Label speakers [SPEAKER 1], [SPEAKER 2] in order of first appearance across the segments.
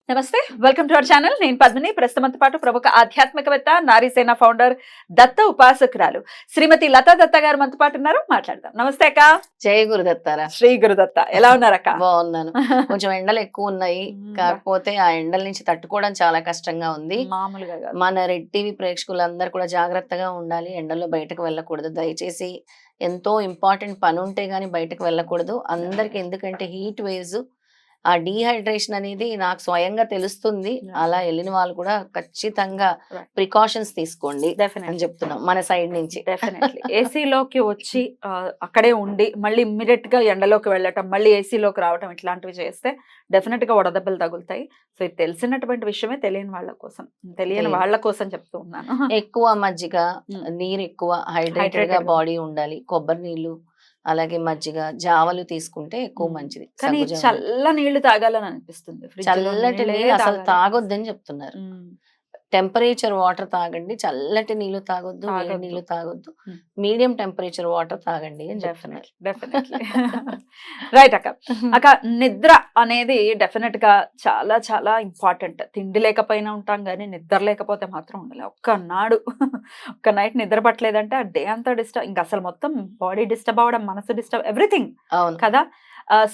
[SPEAKER 1] నమస్తే, welcome to our channel. నేను పద్మిని. ప్రస్తుతంతో పాటు ప్రముఖ ఆధ్యాత్మికవేత్త, నారీసేన ఫౌండర్, దత్త ఉపాసకురాలు శ్రీమతి లతా దత్త గారు మనతో పాటు ఉన్నారు. మాట్లాడదాం. నమస్తే అక్క.
[SPEAKER 2] జయ గురుదత్తారా.
[SPEAKER 1] శ్రీ గురుదత్త. ఎలా ఉన్నారక్క?
[SPEAKER 2] బాగున్నాను. కొంచెం ఎండలు ఎక్కువ ఉన్నాయి, కాకపోతే ఆ ఎండల నుంచి తట్టుకోవడం చాలా కష్టంగా ఉంది.
[SPEAKER 1] మామూలుగా కాదు.
[SPEAKER 2] మన రెడ్ టీవీ ప్రేక్షకులందరూ కూడా జాగ్రత్తగా ఉండాలి. ఎండల్లో బయటకు వెళ్ళకూడదు దయచేసి. ఎంతో ఇంపార్టెంట్ పని ఉంటే గానీ బయటకు వెళ్ళకూడదు అందరికి. ఎందుకంటే హీట్ వేవ్స్, ఆ డీహైడ్రేషన్ అనేది నాకు స్వయంగా తెలుస్తుంది. అలా వెళ్ళిన వాళ్ళు కూడా ఖచ్చితంగా ప్రికాషన్స్ తీసుకోండి అని చెప్తున్నాం మన సైడ్ నుంచి.
[SPEAKER 1] డెఫినెట్లీ ఏసీలోకి వచ్చి అక్కడే ఉండి మళ్ళీ ఇమ్మీడియట్ గా ఎండలోకి వెళ్ళటం, మళ్ళీ ఏసీలోకి రావటం, ఇట్లాంటివి చేస్తే డెఫినెట్ గా వడదెబ్బలు తగులుతాయి. సో ఇది తెలిసినటువంటి విషయమే తెలియని వాళ్ళ కోసం చెప్తూ ఉన్నాను.
[SPEAKER 2] ఎక్కువ మజ్జిగ, నీరు ఎక్కువ హైడ్రేటెడ్ గా బాడీ ఉండాలి. కొబ్బరి నీళ్లు, అలాగే మజ్జిగ, జావలు తీసుకుంటే ఎక్కువ మంచిది.
[SPEAKER 1] కానీ చల్ల నీళ్లు తాగాలని అనిపిస్తుంది.
[SPEAKER 2] చల్లటి నీళ్ళు అసలు తాగొద్దని చెప్తున్నారు. టెంపరేచర్ వాటర్ తాగండి, చల్లటి నీళ్లు తాగొద్దు, వేడి నీళ్లు తాగొద్దు, మీడియం టెంపరేచర్ వాటర్ తాగండి అని చెప్తున్నారు.
[SPEAKER 1] రైట్ అక్క. అక్క, నిద్ర అనేది డెఫినెట్ గా చాలా చాలా ఇంపార్టెంట్. తిండి లేకపోయినా ఉంటాం కానీ నిద్ర లేకపోతే మాత్రం ఉండాలి. ఒక్క నైట్ నిద్ర పట్టలేదంటే ఆ డే అంతా డిస్టర్బ్, ఇంకా అసలు మొత్తం బాడీ డిస్టర్బ్ అవ్వడం, మనసు డిస్టర్బ్, ఎవ్రీథింగ్ కదా.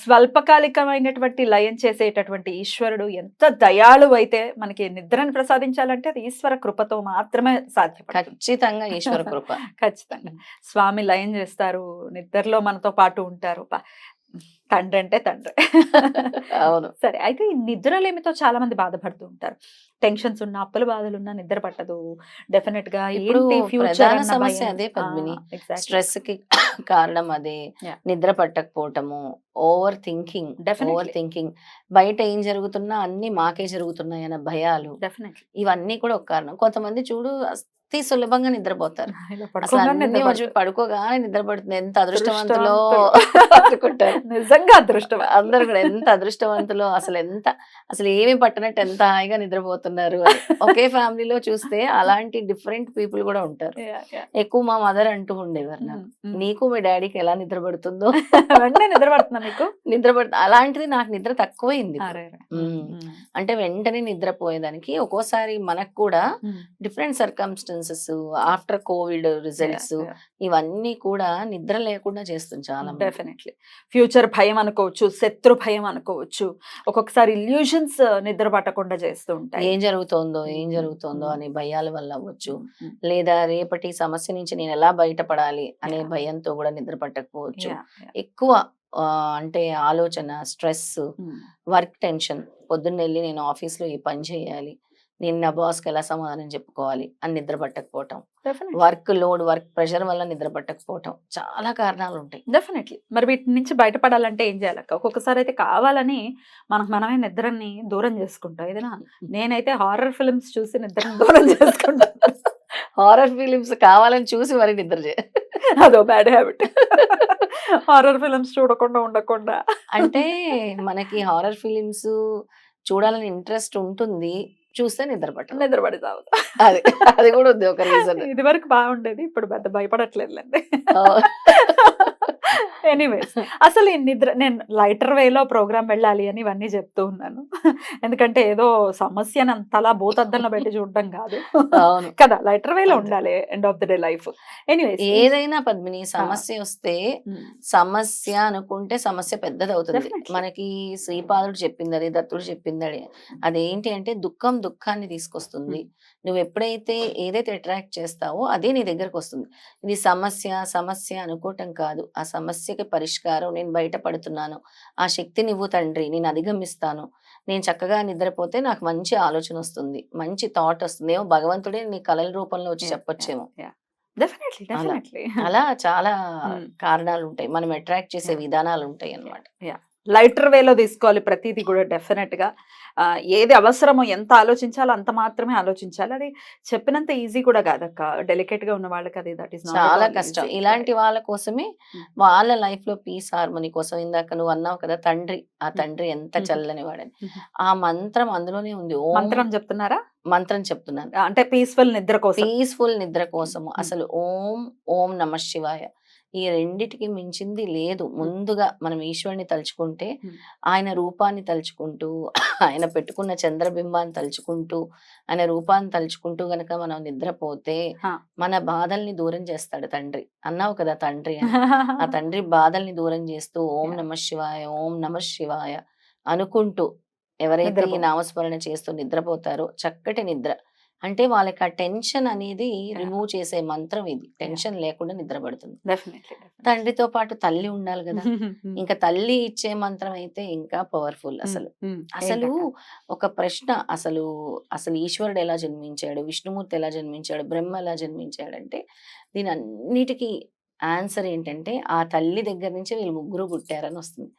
[SPEAKER 1] స్వల్పకాలికమైనటువంటి లయం చేసేటటువంటి ఈశ్వరుడు ఎంత దయాళు అయితే మనకి నిద్రను ప్రసాదించాలంటే అది ఈశ్వర కృపతో మాత్రమే సాధ్యం.
[SPEAKER 2] ఖచ్చితంగా ఈశ్వర కృప.
[SPEAKER 1] ఖచ్చితంగా స్వామి లయం చేస్తారు, నిద్రలో మనతో పాటు ఉంటారు. తండ్రి అంటే తండ్రి.
[SPEAKER 2] అవును.
[SPEAKER 1] సరే, అయితే ఈ నిద్రలేమితో చాలా మంది బాధపడుతూ ఉంటారు. టెన్షన్స్ ఉన్నా, అప్పుల బాధలు ఉన్నా నిద్ర పట్టదు. డెఫినెట్ గా
[SPEAKER 2] ప్రధాన సమస్య అదే పద్మిని. స్ట్రెస్ కి కారణం అదే. నిద్ర పట్టకపోవటము, ఓవర్ థింకింగ్, బయట ఏం జరుగుతున్నా అన్ని మాకే జరుగుతున్నాయి అన్న భయాలు, ఇవన్నీ కూడా ఒక కారణం. కొంతమంది చూడు అతి సులభంగా నిద్రపోతారు. అసలు పడుకోగానే నిద్రపడుతుంది. ఎంత అదృష్టవంతులో అనుకుంటారు.
[SPEAKER 1] నిజంగా అదృష్టం.
[SPEAKER 2] అందరు కూడా ఎంత అదృష్టవంతులో, అసలు ఏమి పట్టనట్టు ఎంత హాయిగా నిద్రపోతున్నారు. ఒకే ఫ్యామిలీలో చూస్తే అలాంటి డిఫరెంట్ పీపుల్ కూడా ఉంటారు. ఎక్కువ మా మదర్ అంటూ ఉండేవారు నాకు, నీకు మీ డాడీకి ఎలా నిద్ర పడుతుందో
[SPEAKER 1] వెంటనే నిద్ర పడుతున్నా మీకు
[SPEAKER 2] అలాంటిది నాకు నిద్ర తక్కువైంది. అంటే వెంటనే నిద్రపోయేదానికి ఒక్కోసారి మనకు కూడా different circumstances, after Covid results, ఇవన్నీ కూడా నిద్ర లేకుండా చేస్తుంది చాలా.
[SPEAKER 1] డెఫినెట్లీ ఫ్యూచర్ భయం అనుకోవచ్చు, శత్రు భయం అనుకోవచ్చు, ఒక్కొక్కసారి ఇల్యూషన్స్ నిద్ర పట్టకుండా చేస్తూ ఉంటాయి.
[SPEAKER 2] ఏం జరుగుతోందో అనే భయాల వల్ల అవ్వచ్చు, లేదా రేపటి సమస్య నుంచి నేను ఎలా బయటపడాలి అనే భయంతో కూడా నిద్ర పట్టకపోవచ్చు. ఎక్కువ అంటే ఆలోచన, స్ట్రెస్, వర్క్ టెన్షన్, పొద్దున్న వెళ్ళి నేను ఆఫీస్లో ఈ పని చేయాలి, నేను నా బాస్కి ఎలా సమాధానం చెప్పుకోవాలి అని నిద్ర పట్టకపోవటం, వర్క్ లోడ్, వర్క్ ప్రెషర్ వల్ల నిద్ర పట్టకపోవటం, చాలా కారణాలు ఉంటాయి.
[SPEAKER 1] డెఫినెట్లీ. మరి వీటి నుంచి బయటపడాలంటే ఏం చేయాలి? ఒక్కొక్కసారి అయితే కావాలని మనమే నిద్రని దూరం చేసుకుంటాం. ఏదైనా నేనైతే హారర్ ఫిల్మ్స్ చూసి నిద్రని దూరం చేసుకుంటాను.
[SPEAKER 2] హారర్ ఫిలిమ్స్ కావాలని చూసి మరి నిద్ర చేయాలి,
[SPEAKER 1] అదో బ్యాడ్ హ్యాబిట్. హారర్ ఫిల్మ్స్ చూడకుండా ఉండకుండా,
[SPEAKER 2] అంటే మనకి హారర్ ఫిలిమ్స్ చూడాలని ఇంట్రెస్ట్ ఉంటుంది, చూస్తే నిద్రపడి చావు. అది కూడా ఉంది ఒక రీజన్.
[SPEAKER 1] ఇది వరకు బాగుండేది, ఇప్పుడు పెద్ద భయపడట్లేదులేండి. ఎనీవేస్, అసలు ఈ నిద్ర, నేను లైటర్ వేలో ప్రోగ్రామ్ వెళ్ళాలి అని ఇవన్నీ చెప్తూ ఉన్నాను. ఎందుకంటే ఏదో సమస్యను అంతలా భూతద్దంలో పెట్టి చూడడం కాదు కదా, లైటర్ వేలో ఉండాలి end of the day life. Anyways,
[SPEAKER 2] ఏదైనా పద్మిని సమస్య వస్తే సమస్య అనుకుంటే సమస్య పెద్దది అవుతుంది. మనకి శ్రీపాదుడు చెప్పింది అది, దత్తుడు చెప్పింది అది. అదేంటి అంటే దుఃఖాన్ని తీసుకొస్తుంది. నువ్వు ఎప్పుడైతే ఏదైతే అట్రాక్ట్ చేస్తావో అదే నీ దగ్గరకు వస్తుంది. ఇది సమస్య అనుకోవటం కాదు, ఆ సమస్యకి పరిష్కారం, నేను బయటపడుతున్నాను, ఆ శక్తి నువ్వు తండ్రి, నేను అధిగమిస్తాను, నేను చక్కగా నిద్రపోతే నాకు మంచి ఆలోచన వస్తుంది, మంచి థాట్ వస్తుంది, ఏమో భగవంతుడే నీ కళల రూపంలో వచ్చి చెప్పొచ్చేమో. అలా చాలా కారణాలు ఉంటాయి, మనం అట్రాక్ట్ చేసే విధానాలు ఉంటాయి అన్నమాట.
[SPEAKER 1] లైటర్ వేలో తీసుకోవాలి ప్రతిదీ కూడా. డెఫినెట్ గా ఏది అవసరమో, ఎంత ఆలోచించాలో అంత మాత్రమే ఆలోచించాలి. అది చెప్పినంత ఈజీ కూడా కాదక్క. డెలికేట్ గా ఉన్న వాళ్ళకి అది దట్ ఈస్
[SPEAKER 2] చాలా కష్టం. ఇలాంటి వాళ్ళ కోసమే, వాళ్ళ లైఫ్ లో పీస్, హార్మోనీ కోసం, ఇందాక నువ్వు అన్నావు కదా తండ్రి, ఆ తండ్రి ఎంత చల్లని వాడని, ఆ మంత్రం అందులోనే ఉంది.
[SPEAKER 1] మంత్రం చెప్తున్నారా?
[SPEAKER 2] మంత్రం చెప్తున్నాను,
[SPEAKER 1] అంటే పీస్ఫుల్ నిద్ర కోసం.
[SPEAKER 2] అసలు ఓం నమః శివాయ, ఈ రెండిటికి మించింది లేదు. ముందుగా మనం ఈశ్వరుని తలుచుకుంటే,
[SPEAKER 1] హ్మ్.
[SPEAKER 2] ఆయన రూపాన్ని తలుచుకుంటూ, ఆయన పెట్టుకున్న చంద్రబింబాన్ని తలుచుకుంటూ, ఆయన రూపాన్ని తలుచుకుంటూ గనక మనం నిద్రపోతే,
[SPEAKER 1] ఆ!
[SPEAKER 2] మన బాధల్ని దూరం చేస్తాడు తండ్రి. అన్నావు కదా తండ్రి అని. ఆ తండ్రి బాధల్ని దూరం చేస్తూ ఓం
[SPEAKER 1] యాహ్!
[SPEAKER 2] నమః శివాయ, ఓం నమః శివాయ అనుకుంటూ ఎవరైతే ఈ
[SPEAKER 1] నిద్రపో
[SPEAKER 2] నామస్మరణ చేస్తూ నిద్రపోతారో చక్కటి నిద్ర. అంటే వాళ్ళకి ఆ టెన్షన్ అనేది
[SPEAKER 1] యాహ్!
[SPEAKER 2] రిమూవ్ చేసే మంత్రం ఇది.
[SPEAKER 1] యాహ్!
[SPEAKER 2] టెన్షన్ లేకుండా నిద్ర పడుతుంది.
[SPEAKER 1] డెఫినైట్లీ.
[SPEAKER 2] తండ్రితో పాటు తల్లి ఉండాలి గదా!
[SPEAKER 1] హ్మ్.
[SPEAKER 2] ఇంకా తల్లి ఇచ్చే మంత్రం అయితే ఇంకా పవర్‌ఫుల్
[SPEAKER 1] హ్మ్.
[SPEAKER 2] అసలు.
[SPEAKER 1] హ్మ్.
[SPEAKER 2] అసలు
[SPEAKER 1] ఏంటక్క?
[SPEAKER 2] ఒక ప్రశ్న అసలు ఈశ్వరుడు ఎలా జన్మించాడు? విష్ణుమూర్తి ఎలా జన్మించాడు? బ్రహ్మ ఎలా జన్మించాడంటే దీనన్నిటికి ఆన్సర్ ఏంటంటే ఆ తల్లి దగ్గర నుంచే వీళ్ళు ముగ్గురు పుట్టారని వస్తుంది.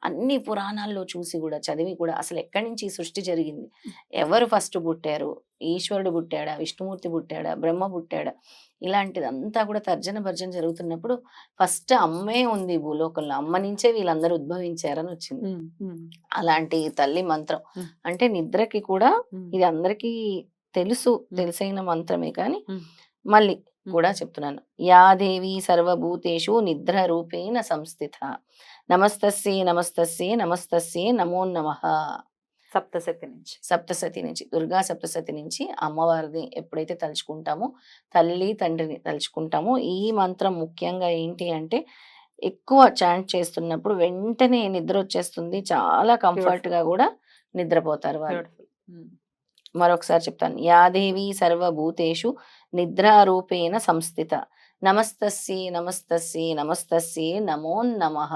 [SPEAKER 2] అన్ని పురాణాల్లో చూసి గూడా, చదివి కూడా అసలెక్కడి నుంచి ఈ సృష్టి జరిగింది? ఎవరు ఫస్ట్ పుట్టారు? ఈశ్వరుడు పుట్టాడా? విష్ణుమూర్తి పుట్టాడా? బ్రహ్మ పుట్టాడా? ఇలాంటిదంతా కూడా తర్జన భర్జన జరుగుతున్నప్పుడు ఫస్ట్ అమ్మే ఉంది ఈ భూలోకంలో. అమ్మ నుంచే వీళ్ళందరూ ఉద్భవించారని వచ్చింది.
[SPEAKER 1] హ్మ్. హ్మ్.
[SPEAKER 2] అలాంటి తల్లి మంత్రం.
[SPEAKER 1] హ్మ్.
[SPEAKER 2] అంటే నిద్రకి కూడా
[SPEAKER 1] హ్మ్.
[SPEAKER 2] ఇది అందరికీ తెలుసు.
[SPEAKER 1] హ్మ్.
[SPEAKER 2] తెలిసైన మంత్రమే కానీ
[SPEAKER 1] హ్మ్.
[SPEAKER 2] మళ్ళీ
[SPEAKER 1] హ్మ్.
[SPEAKER 2] కూడా చెప్తున్నాను. యా దేవి సర్వభూతేషు నిద్ర రూపేణ సంస్థిత. నమస్తస్యే నమస్తస్యే నమస్తస్యే నమో నమః.
[SPEAKER 1] సప్తశతి నుంచి.
[SPEAKER 2] సప్తసతి నుంచి, దుర్గా సప్తసతి నుంచి అమ్మవారిని ఎప్పుడైతే తలుచుకుంటామో, తల్లి, తండ్రిని తలుచుకుంటామో, ఈ మంత్రం ముఖ్యంగా ఏంటి అంటే, ఎక్కువ చాంట్ చేస్తున్నప్పుడు వెంటనే నిద్రొచ్చేస్తుంది. చాలా
[SPEAKER 1] బ్యూటిఫుల్.
[SPEAKER 2] కంఫర్ట్‌గా గూడా నిద్రపోతారు వాళ్ళు.
[SPEAKER 1] బ్యూటిఫుల్. హ్మ్.
[SPEAKER 2] మరొకసారి చెప్తాను. యాదేవి సర్వభూతేషు నిద్రారూపేణ సంస్థిత. నమస్తస్యే నమస్తస్యే నమస్తస్యే నమో నమః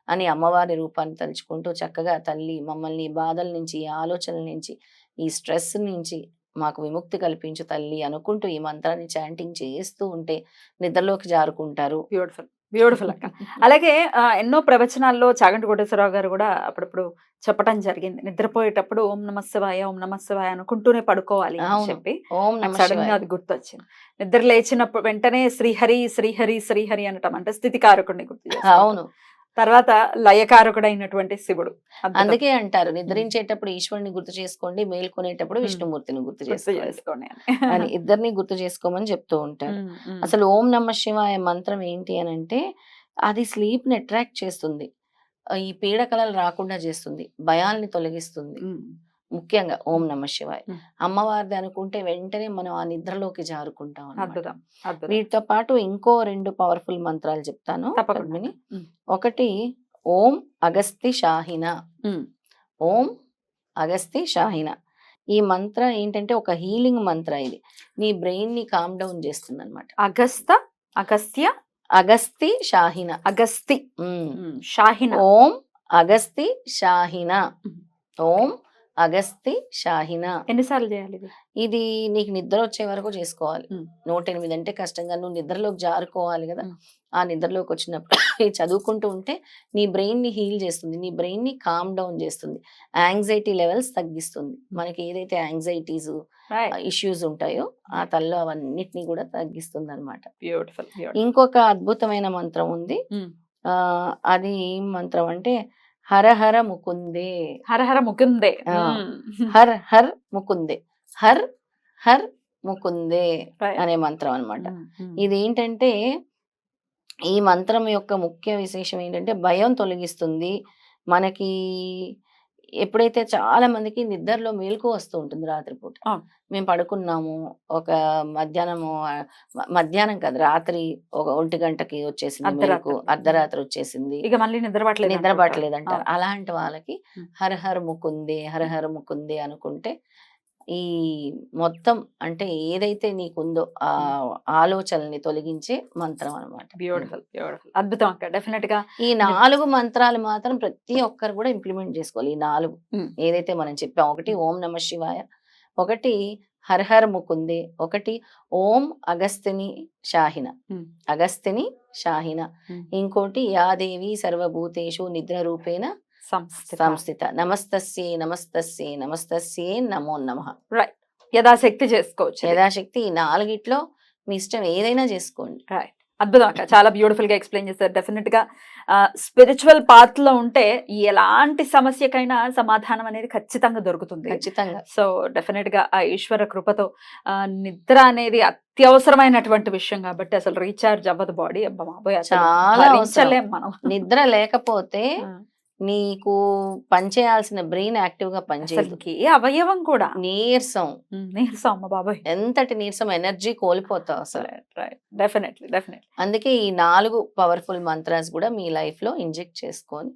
[SPEAKER 2] అని అమ్మవారి రూపాన్ని తలుచుకుంటూ చక్కగా తల్లి మమ్మల్ని ఈ బాధల నుంచి, ఈ ఆలోచనల నుంచి, ఈ స్ట్రెస్ నుంచి మాకు విముక్తి కల్పించు తల్లి అనుకుంటూ ఈ మంత్రాన్ని చాంటింగ్ చేస్తూ ఉంటే నిద్రలోకి జారుకుంటారు.
[SPEAKER 1] బ్యూటిఫుల్. బ్యూటిఫుల్ అక్క. అలాగే ఎన్నో ప్రవచనాల్లో చాగంటి కోటేశ్వరరావు గారు గూడా అప్పుడప్పుడు చెప్పటం జరిగింది. నిద్రపోయేటప్పుడు ఓం నమః శివాయ, ఓం నమః శివాయ అనుకుంటూనే పడుకోవాలి అని
[SPEAKER 2] అవును.
[SPEAKER 1] చెప్పి.
[SPEAKER 2] ఓం
[SPEAKER 1] నాకు
[SPEAKER 2] నమః
[SPEAKER 1] సడెన్‌గా
[SPEAKER 2] శివాయ.
[SPEAKER 1] అది గుర్తొచ్చింది. నిద్ర లేచినప్పుడు వెంటనే శ్రీహరి, శ్రీహరి, శ్రీహరి అనటం అంటే స్థితికారకుడిని గుర్తు చేసుకోవటం.
[SPEAKER 2] అవును.
[SPEAKER 1] తర్వాత లయకారకుడైనటువంటి శివుడు. అద్భుతం.
[SPEAKER 2] అందుకే అంటారు
[SPEAKER 1] హ్మ్.
[SPEAKER 2] నిద్రించేటప్పుడు ఈశ్వరుని గుర్తు చేసుకోండి, మేల్కొనేటప్పుడు
[SPEAKER 1] హ్మ్.
[SPEAKER 2] విష్ణుమూర్తిని గుర్తు
[SPEAKER 1] గుర్తు
[SPEAKER 2] చేసుకోండి
[SPEAKER 1] చేసుకోండి అని.
[SPEAKER 2] అని ఇద్దరిని గుర్తు చేసుకోమని చెప్తూ ఉంటారు.
[SPEAKER 1] హ్మ్. హ్మ్.
[SPEAKER 2] అసలు ఓం నమః శివాయ మంత్రం ఏంటి అనంటే అది స్లీప్‌ని అట్రాక్ట్ చేస్తుంది. ఈ పీడకలలు రాకుండా చేస్తుంది. భయాల్ని తొలగిస్తుంది.
[SPEAKER 1] హ్మ్.
[SPEAKER 2] ముఖ్యంగా ఓం
[SPEAKER 1] హ్మ్.
[SPEAKER 2] నమః శివాయ.
[SPEAKER 1] హ్మ్.
[SPEAKER 2] అమ్మవారిది అనుకుంటే వెంటనే మనం ఆ నిద్రలోకి జారుకుంటాం అన్నమాట.
[SPEAKER 1] అద్భుతం. అద్భుతం.
[SPEAKER 2] వీటితో పాటు ఇంకో 2 పవర్‌ఫుల్ మంత్రాలు చెప్తాను
[SPEAKER 1] తప్పకుండా.
[SPEAKER 2] పద్మిని.
[SPEAKER 1] హ్మ్.
[SPEAKER 2] ఒకటి ఓం అగస్తి షాహిన.
[SPEAKER 1] హ్మ్.
[SPEAKER 2] ఓం అగస్తి షాహిన. ఈ మంత్ర ఏంటంటే ఒక హీలింగ్ మంత్ర ఇది. నీ బ్రెయిన్‌ని కామ్ డౌన్ చేస్తుందన్నమాట.
[SPEAKER 1] అగస్త, అగస్త్య,
[SPEAKER 2] అగస్తి షాహిన.
[SPEAKER 1] అగస్తి.
[SPEAKER 2] హ్మ్.
[SPEAKER 1] హ్మ్. షాహిన.
[SPEAKER 2] ఓం అగస్తి షాహిన.
[SPEAKER 1] హ్మ్.
[SPEAKER 2] ఓం అగస్తి షాహిన.
[SPEAKER 1] ఎన్ని సార్లు చేయాలిది?
[SPEAKER 2] ఇది నీకు నిద్ర వచ్చే వరకు చేసుకోవాలి.
[SPEAKER 1] హ్మ్.
[SPEAKER 2] 108 అంటే కష్టంగా నువ్వు నిద్రలోకి జారుకోవాలి గదా!
[SPEAKER 1] హ్మ్.
[SPEAKER 2] ఆ నిద్రలోకి వచ్చినప్పుడు ఇది చదువుకుంటూ ఉంటే నీ బ్రెయిన్‌ని హీల్ చేస్తుంది. నీ బ్రెయిన్‌ని కామ్ డౌన్ చేస్తుంది. యాంగ్జైటీ లెవెల్స్ తగ్గిస్తుంది. మనకి ఏదైతే యాంగ్జైటీస్
[SPEAKER 1] రైట్.
[SPEAKER 2] ఇష్యూస్ ఉంటాయో ఆ తలలో అవన్నిటిని కూడా తగ్గిస్తుందన్నమాట.
[SPEAKER 1] బ్యూటిఫుల్. బ్యూటిఫుల్.
[SPEAKER 2] ఇంకొక అద్భుతమైన మంత్రం ఉంది.
[SPEAKER 1] హ్మ్.
[SPEAKER 2] అది ఏం మంత్రం అంటే హర హర ముకుందే.
[SPEAKER 1] హర హర ముకుందే.
[SPEAKER 2] ఆ!
[SPEAKER 1] హ్మ్.
[SPEAKER 2] హర్ హర్ ముకుందే. హర్ హర్ ముకుందే
[SPEAKER 1] రైట్.
[SPEAKER 2] అనే మంత్రం అన్నమాట.
[SPEAKER 1] హ్మ్. హ్మ్.
[SPEAKER 2] ఇదేంటంటే ఈ మంత్రం యొక్క ముఖ్య విశేషం ఏంటంటే భయం తొలగిస్తుంది. మనకి ఎప్పుడైతే చాలా మందికి నిద్రలో మెలుకువ వస్తూ ఉంటుంది రాత్రిపూట.
[SPEAKER 1] అవును.
[SPEAKER 2] మేము పడుకున్నాము ఒక మధ్యాహ్నము మధ్యాహ్నం కాదు రాత్రి ఒక 1 గంటకి వచ్చేసింది మెలుకువ.
[SPEAKER 1] అర్ధరాత్రి.
[SPEAKER 2] అర్ధరాత్రి వచ్చేసింది.
[SPEAKER 1] ఇక మళ్ళీ నిద్ర పట్టలేదు
[SPEAKER 2] నిద్ర
[SPEAKER 1] అంటుంటారు.
[SPEAKER 2] పట్టలేదంటారు.
[SPEAKER 1] అవును.
[SPEAKER 2] అలాంటి వాళ్ళకి
[SPEAKER 1] హ్మ్.
[SPEAKER 2] హర హర ముకుందే, హర
[SPEAKER 1] హ్మ్.
[SPEAKER 2] హర ముకుందే అనుకుంటే ఈ మొత్తం అంటే ఏదైతే నీకుందో
[SPEAKER 1] హ్మ్.
[SPEAKER 2] ఆలోచనల్ని తొలగించే మంత్రం అన్నమాట. ఇది.
[SPEAKER 1] బ్యూటిఫుల్. బ్యూటిఫుల్. అద్భుతం అక్క. డెఫినిట్‌గా
[SPEAKER 2] ఈ 4 మంత్రాలు మాత్రం ప్రతి ఒక్కరు కూడా ఇంప్లిమెంట్ చేసుకోవాలి. ఈ 4
[SPEAKER 1] హ్మ్.
[SPEAKER 2] ఏదైతే మనం చెప్పాం. ఒకటి
[SPEAKER 1] హ్మ్.
[SPEAKER 2] ఓం నమః శివాయ, ఒకటి హర హర ముకుందే, ఒకటి ఓం అగస్తిని షాహిన.
[SPEAKER 1] హ్మ్.
[SPEAKER 2] అగస్తిని షాహిన.
[SPEAKER 1] హ్మ్.
[SPEAKER 2] ఇంకోటి యాదేవి సర్వభూతేషు నిద్ర రూపేణ
[SPEAKER 1] సంస్థిత.
[SPEAKER 2] సంస్థిత. నమస్తస్యే నమస్తస్యే నమస్తస్యే నమో నమః.
[SPEAKER 1] రైట్. యథాశక్తి చేసుకోవచ్చు ఇది.
[SPEAKER 2] యథాశక్తి ఈ 4 మీ ఇష్టం ఏదైనా చేసుకోండి.
[SPEAKER 1] రైట్. అద్భుతం అక్క. చాలా బ్యూటిఫుల్ గా ఎక్స్ప్లెయిన్ చేశారు. డెఫినెట్ గా స్పిరిచువల్ పాత్ లో ఉంటే ఎలాంటి సమస్యకైనా సమాధానం అనేది ఖచ్చితంగా దొరుకుతుంది.
[SPEAKER 2] ఖచ్చితంగా.
[SPEAKER 1] సో డెఫినెట్ గా ఆ ఈశ్వర కృపతో నిద్ర అనేది అత్యవసరమైనటువంటి విషయం కాబట్టి అసలు రీఛార్జ్ అవ్వదు బాడీ. అబ్బా బాబోయ్, అసలు
[SPEAKER 2] చాలా అవసరం.
[SPEAKER 1] భరించలేం మనం.
[SPEAKER 2] నిద్ర లేకపోతే
[SPEAKER 1] ఆ,
[SPEAKER 2] నీకు పనిచేయాల్సిన బ్రెయిన్ యాక్టివ్ గా పనిచేయదు.
[SPEAKER 1] అసలుకి ఏ అవయవం కూడా
[SPEAKER 2] నీరసం,
[SPEAKER 1] నీరసం. అమ్మ బాబోయ్.
[SPEAKER 2] ఎంతటి నీరసం, ఎనర్జీ కోల్పోతావు అసలు.
[SPEAKER 1] డెఫినెట్లీ
[SPEAKER 2] అందుకే ఈ 4 పవర్ఫుల్ మంత్రాస్ కూడా మీ లైఫ్ లో ఇంజెక్ట్ చేసుకొని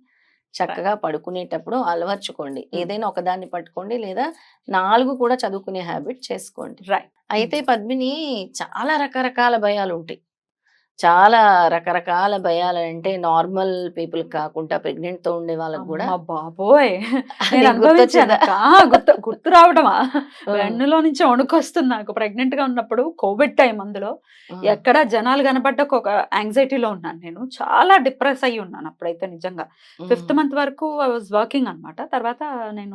[SPEAKER 2] చక్కగా పడుకునేటప్పుడు అలవర్చుకోండి. ఏదైనా ఒకదాన్ని పట్టుకోండి, లేదా 4 కూడా చదువుకునే హ్యాబిట్ చేసుకోండి.
[SPEAKER 1] రైట్.
[SPEAKER 2] అయితే పద్మిని, చాలా రకరకాల భయాలు ఉంటాయి. చాలా రకరకాల భయాలు అంటే నార్మల్ పీపుల్ కాకుండా ప్రెగ్నెంట్ తో ఉండే వాళ్ళకి కూడా
[SPEAKER 1] అమ్మ బాబోయ్, నేను
[SPEAKER 2] నీకు గుర్తొచ్చిందా?
[SPEAKER 1] అనుభవించాను. గుర్తు రావడమా,
[SPEAKER 2] ఆ,
[SPEAKER 1] వెన్నులో నుంచి వణుకొస్తుంది నాకు. ప్రెగ్నెంట్ గా ఉన్నప్పుడు కోవిడ్ టైం, అందులో
[SPEAKER 2] ఆ,
[SPEAKER 1] ఎక్కడ జనాలు కనపడ్డాక ఒక యాంగ్జైటీలో ఉన్నాను. నేను చాలా డిప్రెస్ అయ్యి ఉన్నాను అప్పుడైతే నిజంగా. 5th
[SPEAKER 2] ఉమ్.
[SPEAKER 1] మంత్ వరకు ఐ వాజ్ వర్కింగ్ అనమాట. తర్వాత నేను